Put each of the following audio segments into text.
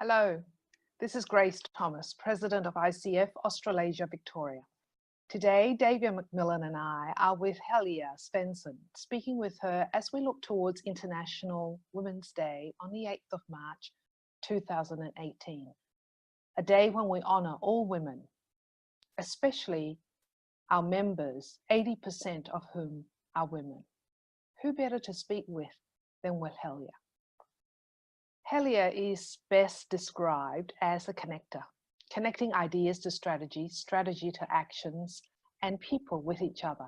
Hello, this is Grace Thomas, President of ICF Australasia Victoria. Today, Davia McMillan and I are with Helia Svensson, speaking with her as we look towards International Women's Day on the 8th of March 2018, a day when we honour all women, especially our members, 80% of whom are women. Who better to speak with than with Helia? Helia is best described as a connector, connecting ideas to strategy, strategy to actions, and people with each other.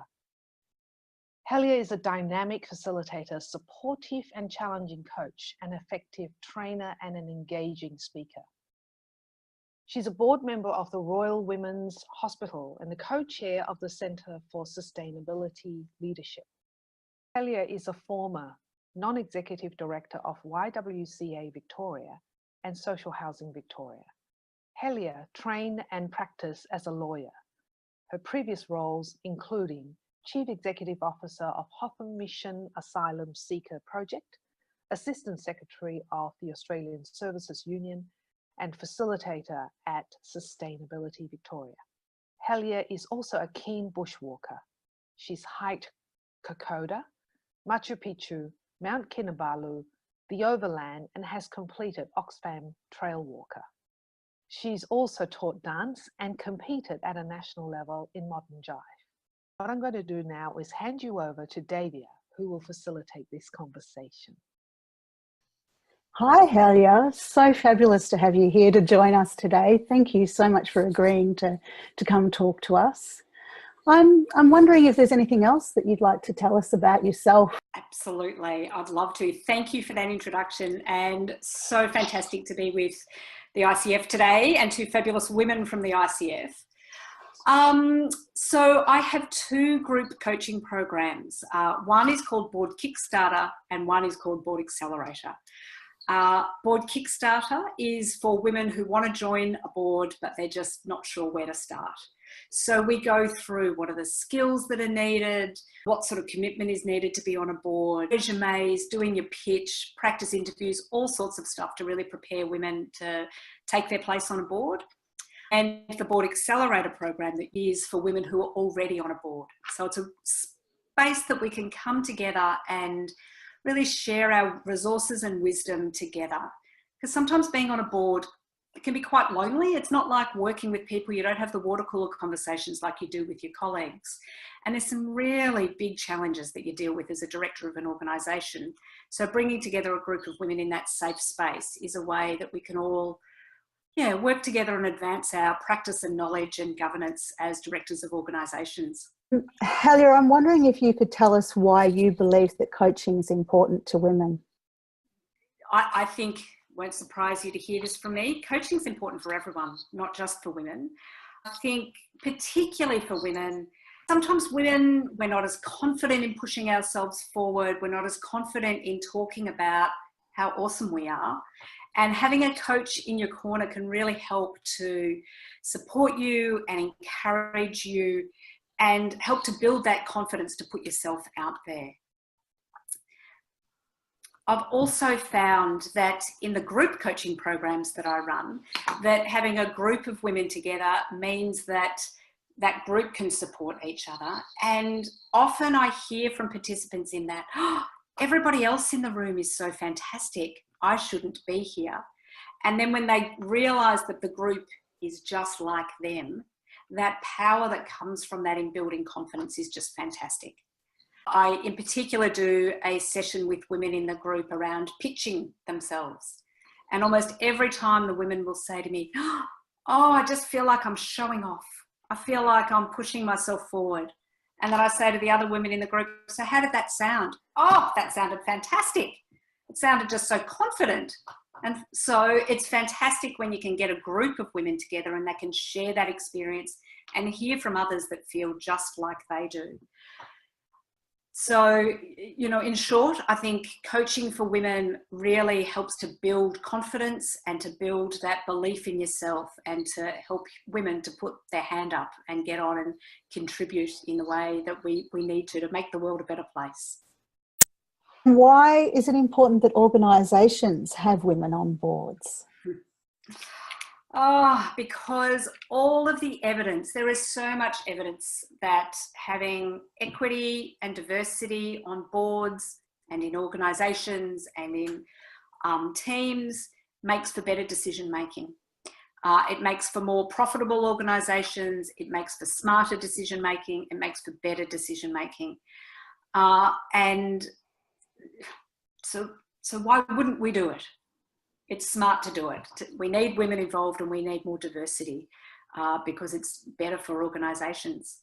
Helia is a dynamic facilitator, supportive and challenging coach, an effective trainer, and an engaging speaker. She's a board member of the Royal Women's Hospital and the co-chair of the Centre for Sustainability Leadership. Helia is a former non-executive director of YWCA Victoria and Social Housing Victoria. Helia trained and practiced as a lawyer. Her previous roles including Chief Executive Officer of Hotham Mission Asylum Seeker Project, Assistant Secretary of the Australian Services Union, and facilitator at Sustainability Victoria. Helia is also a keen bushwalker. She's hiked Kokoda, Machu Picchu, Mount Kinabalu, the Overland, and has completed Oxfam Trail Walker. She's also taught dance and competed at a national level in modern jive. What I'm going to do now is hand you over to Davia, who will facilitate this conversation. Hi, Helia. So fabulous to have you here to join us today. Thank you so much for agreeing to come talk to us. I'm wondering if there's anything else that you'd like to tell us about yourself. Absolutely, I'd love to. Thank you for that introduction, and so fantastic to be with the ICF today and two fabulous women from the ICF. So I have two group coaching programs. One is called Board Kickstarter and one is called Board Accelerator. Board Kickstarter is for women who want to join a board but they're just not sure where to start. So we go through what are the skills that are needed, what sort of commitment is needed to be on a board, resumes, doing your pitch, practice interviews, all sorts of stuff to really prepare women to take their place on a board. And the Board Accelerator program that is for women who are already on a board. So it's a space that we can come together and really share our resources and wisdom together. Because sometimes being on a board, it can be quite lonely. It's not like working with people. You don't have the water cooler conversations like you do with your colleagues. And there's some really big challenges that you deal with as a director of an organisation. So bringing together a group of women in that safe space is a way that we can all work together and advance our practice and knowledge and governance as directors of organisations. Helia, I'm wondering if you could tell us why you believe that coaching is important to women. I think, won't surprise you to hear this from me, coaching is important for everyone, not just for women. I think particularly for women, sometimes women, we're not as confident in pushing ourselves forward, we're not as confident in talking about how awesome we are. And having a coach in your corner can really help to support you and encourage you and help to build that confidence to put yourself out there. I've also found that in the group coaching programs that I run, that having a group of women together means that that group can support each other. And often I hear from participants in that, oh, everybody else in the room is so fantastic, I shouldn't be here. And then when they realise that the group is just like them, that power that comes from that in building confidence is just fantastic. I, in particular, do a session with women in the group around pitching themselves. And almost every time the women will say to me, oh, I just feel like I'm showing off. I feel like I'm pushing myself forward. And then I say to the other women in the group, so how did that sound? Oh, that sounded fantastic. It sounded just so confident. And so it's fantastic when you can get a group of women together and they can share that experience and hear from others that feel just like they do. So, in short, I think coaching for women really helps to build confidence and to build that belief in yourself and to help women to put their hand up and get on and contribute in the way that we need to make the world a better place. Why is it important that organisations have women on boards? Oh, because all of the evidence, there is so much evidence that having equity and diversity on boards and in organisations and in teams makes for better decision making. It makes for more profitable organisations, it makes for smarter decision making, it makes for better decision making. And so why wouldn't we do it? It's smart to do it. We need women involved and we need more diversity because it's better for organisations.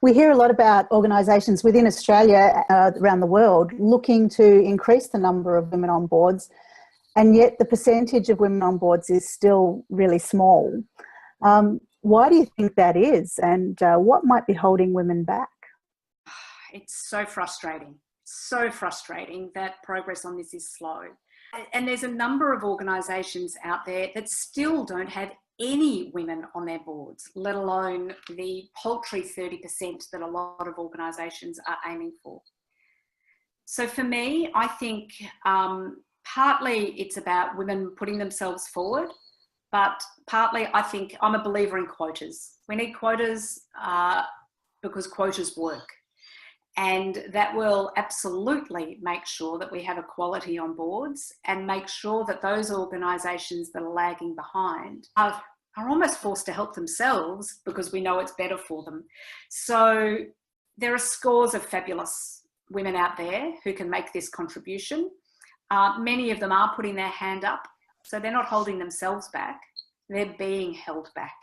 We hear a lot about organisations within Australia, around the world, looking to increase the number of women on boards, and yet the percentage of women on boards is still really small. Why do you think that is, and what might be holding women back? It's so frustrating that progress on this is slow. And there's a number of organisations out there that still don't have any women on their boards, let alone the paltry 30% that a lot of organisations are aiming for. So for me, I think partly it's about women putting themselves forward, but partly I think I'm a believer in quotas. We need quotas because quotas work. And that will absolutely make sure that we have equality on boards and make sure that those organisations that are lagging behind are almost forced to help themselves because we know it's better for them. So there are scores of fabulous women out there who can make this contribution. Many of them are putting their hand up, so they're not holding themselves back, they're being held back.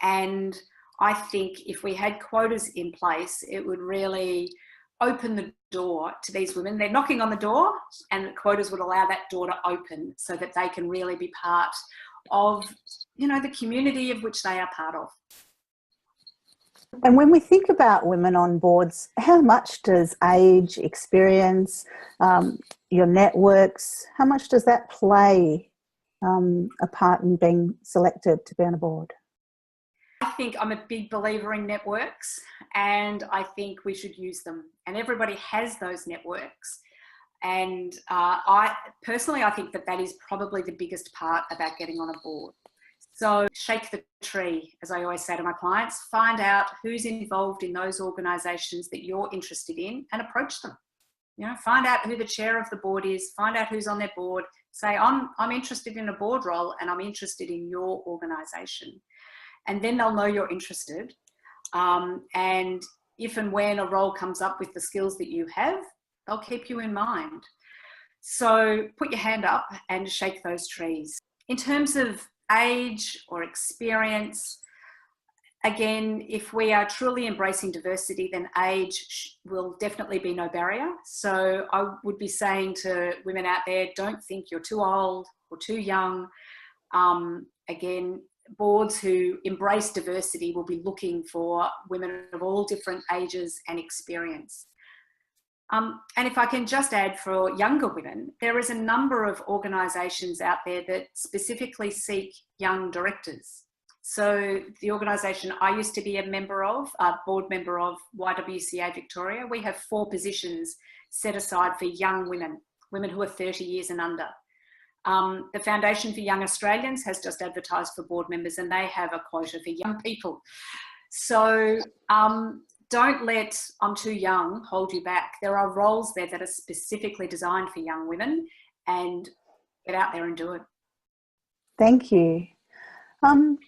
And I think if we had quotas in place, it would really open the door to these women. They're knocking on the door, and the quotas would allow that door to open so that they can really be part of, the community of which they are part of. And when we think about women on boards, how much does age, experience, your networks, how much does that play a part in being selected to be on a board? I think I'm a big believer in networks, and I think we should use them. And everybody has those networks. And I think that is probably the biggest part about getting on a board. So shake the tree, as I always say to my clients, find out who's involved in those organisations that you're interested in and approach them. Find out who the chair of the board is, find out who's on their board, say, I'm interested in a board role and I'm interested in your organisation. And then they'll know you're interested. And if and when a role comes up with the skills that you have, they'll keep you in mind. So put your hand up and shake those trees. In terms of age or experience, again, if we are truly embracing diversity, then age will definitely be no barrier. So I would be saying to women out there, don't think you're too old or too young. Again, boards who embrace diversity will be looking for women of all different ages and experience. And if I can just add for younger women, there is a number of organisations out there that specifically seek young directors. So the organisation I used to be a board member of, YWCA Victoria, we have 4 positions set aside for young women who are 30 years and under. The Foundation for Young Australians has just advertised for board members, and they have a quota for young people. So don't let I'm too young hold you back. There are roles there that are specifically designed for young women, and get out there and do it. Thank you. I'm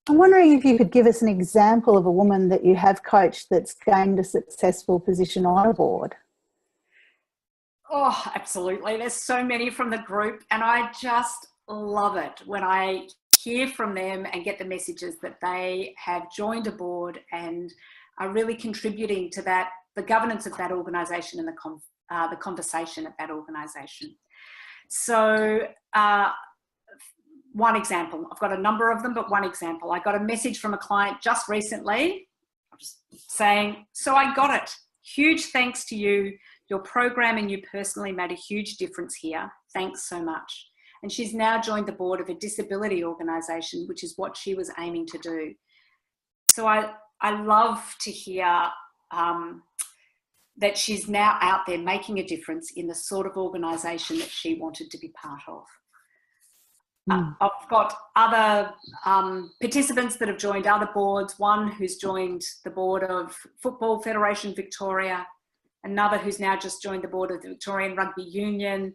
wondering if you could give us an example of a woman that you have coached that's gained a successful position on a board. Oh, absolutely. There's so many from the group, and I just love it when I hear from them and get the messages that they have joined a board and are really contributing to the governance of that organisation and the conversation at that organisation. So one example, I've got a number of them, but one example, I got a message from a client just recently, just saying, so I got it. Huge thanks to you. Your program and you personally made a huge difference here. Thanks so much. And she's now joined the board of a disability organisation, which is what she was aiming to do. So I love to hear that she's now out there making a difference in the sort of organisation that she wanted to be part of. I've got other participants that have joined other boards, one who's joined the board of Football Federation Victoria, another who's now just joined the board of the Victorian Rugby Union,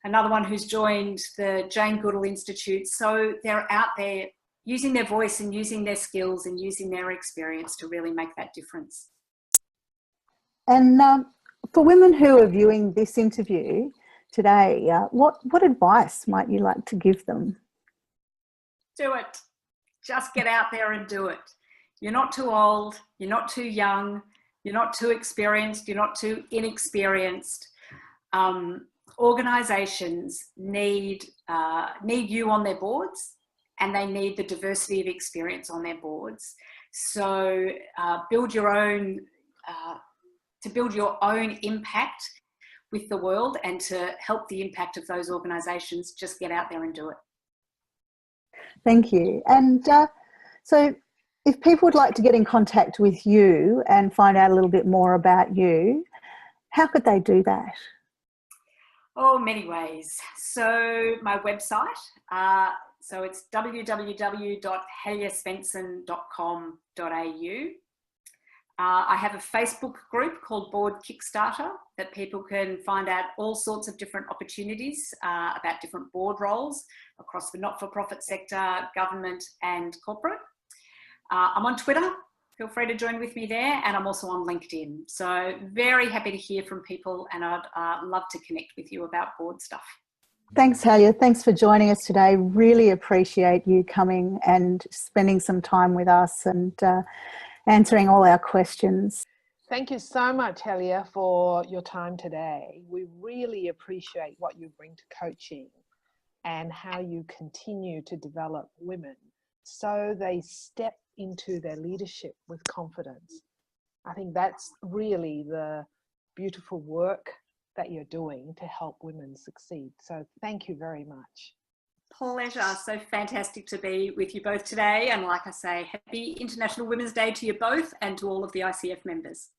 another one who's joined the Jane Goodall Institute. So they're out there using their voice and using their skills and using their experience to really make that difference. And for women who are viewing this interview today, what advice might you like to give them? Do it. Just get out there and do it. You're not too old, you're not too young, you're not too experienced, you're not too inexperienced. Organisations need you on their boards, and they need the diversity of experience on their boards. So build your own impact with the world, and to help the impact of those organisations, just get out there and do it. Thank you. And so if people would like to get in contact with you and find out a little bit more about you, how could they do that? Oh, many ways. So my website, so it's www.heliasvensson.com.au. I have a Facebook group called Board Kickstarter that people can find out all sorts of different opportunities about different board roles across the not-for-profit sector, government and corporate. I'm on Twitter. Feel free to join with me there. And I'm also on LinkedIn. So very happy to hear from people, and I'd love to connect with you about board stuff. Thanks, Helia. Thanks for joining us today. Really appreciate you coming and spending some time with us and answering all our questions. Thank you so much, Helia, for your time today. We really appreciate what you bring to coaching and how you continue to develop women so they step into their leadership with confidence. I think that's really the beautiful work that you're doing to help women succeed. So thank you very much. Pleasure. So fantastic to be with you both today. And like I say, happy International Women's Day to you both and to all of the ICF members.